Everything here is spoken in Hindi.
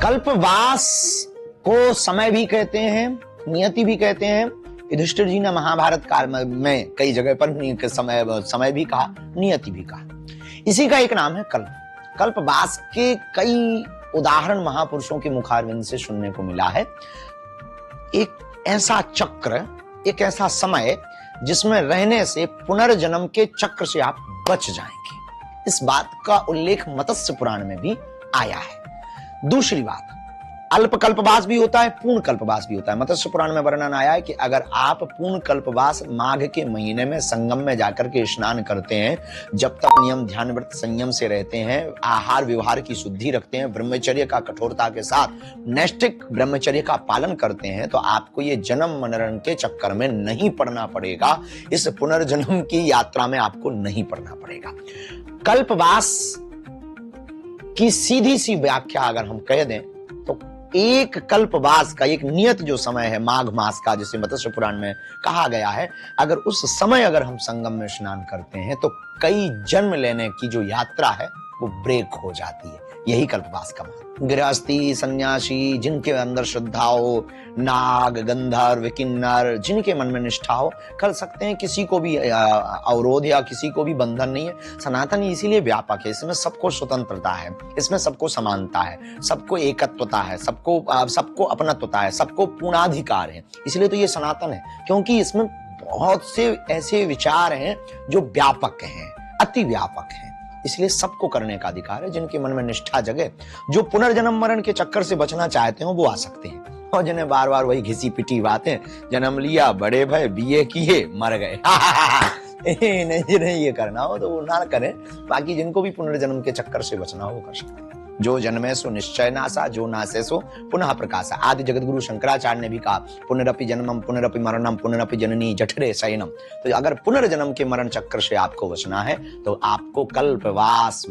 कल्पवास को समय भी कहते हैं, नियति भी कहते हैं। युधिष्ठिर जी ने महाभारत काल में कई जगह पर समय भी कहा, नियति भी कहा। इसी का एक नाम है कल्प। कल्पवास के कई उदाहरण महापुरुषों के मुखारविंद से सुनने को मिला है। एक ऐसा चक्र, एक ऐसा समय जिसमें रहने से पुनर्जन्म के चक्र से आप बच जाएंगे, इस बात का उल्लेख मत्स्य पुराण में भी आया है। दूसरी बात, अल्प कल्पवास भी होता है, पूर्ण कल्पवास भी होता है। मत्स्य पुराण में वर्णन आया है कि अगर आप पूर्ण कल्पवास माघ के महीने में संगम में जाकर के स्नान करते हैं, जब तक नियम ध्यान व्रत संयम से रहते हैं, आहार व्यवहार की शुद्धि रखते हैं, ब्रह्मचर्य का कठोरता के साथ नैष्ठिक ब्रह्मचर्य का पालन करते हैं, तो आपको ये जन्म मरण के चक्कर में नहीं पड़ना पड़ेगा। इस पुनर्जन्म की यात्रा में आपको नहीं पड़ना पड़ेगा। कल्पवास की सीधी सी व्याख्या अगर हम कह दें तो एक कल्पवास का एक नियत जो समय है माघ मास का, जिसे मत्स्य पुराण में कहा गया है, अगर उस समय अगर हम संगम में स्नान करते हैं तो कई जन्म लेने की जो यात्रा है वो ब्रेक हो जाती है। यही कल्पवास का महत्व। गृहस्थी, सन्यासी, जिनके अंदर श्रद्धा हो, नाग, गंधर्व, किन्नर, जिनके मन में निष्ठा हो, कर सकते हैं। किसी को भी अवरोध या किसी को भी बंधन नहीं है। सनातन इसीलिए व्यापक है, इसमें सबको स्वतंत्रता है, इसमें सबको समानता है, सबको एकत्वता है, सबको अपनत्वता है, सबको पूर्णाधिकार है। इसलिए तो ये सनातन है, क्योंकि इसमें बहुत से ऐसे विचार हैं जो व्यापक हैं, अति व्यापक हैं। इसलिए सबको करने का अधिकार है। जिनके मन में निष्ठा जगे, जो पुनर्जन्म मरण के चक्कर से बचना चाहते हो, वो आ सकते हैं। और जिन्हें बार बार वही घिसी पिटी बातें, जन्म लिया, बड़े भय, बीए किए, मर गए, नहीं ये करना हो तो वो ना करें। बाकी जिनको भी पुनर्जन्म के चक्कर से बचना हो वो कर सकते हैं। जो जन्मे सो निश्चय नासा, जो नासे सो पुनः प्रकाशा। आदि जगत गुरु शंकराचार्य ने भी कहा, पुनरपि जन्मम पुनरपि मरणम पुनरपि जननी जठरे शयनम। तो अगर पुनर्जन्म के मरण चक्कर से आपको बचना है तो आपको कल्पवास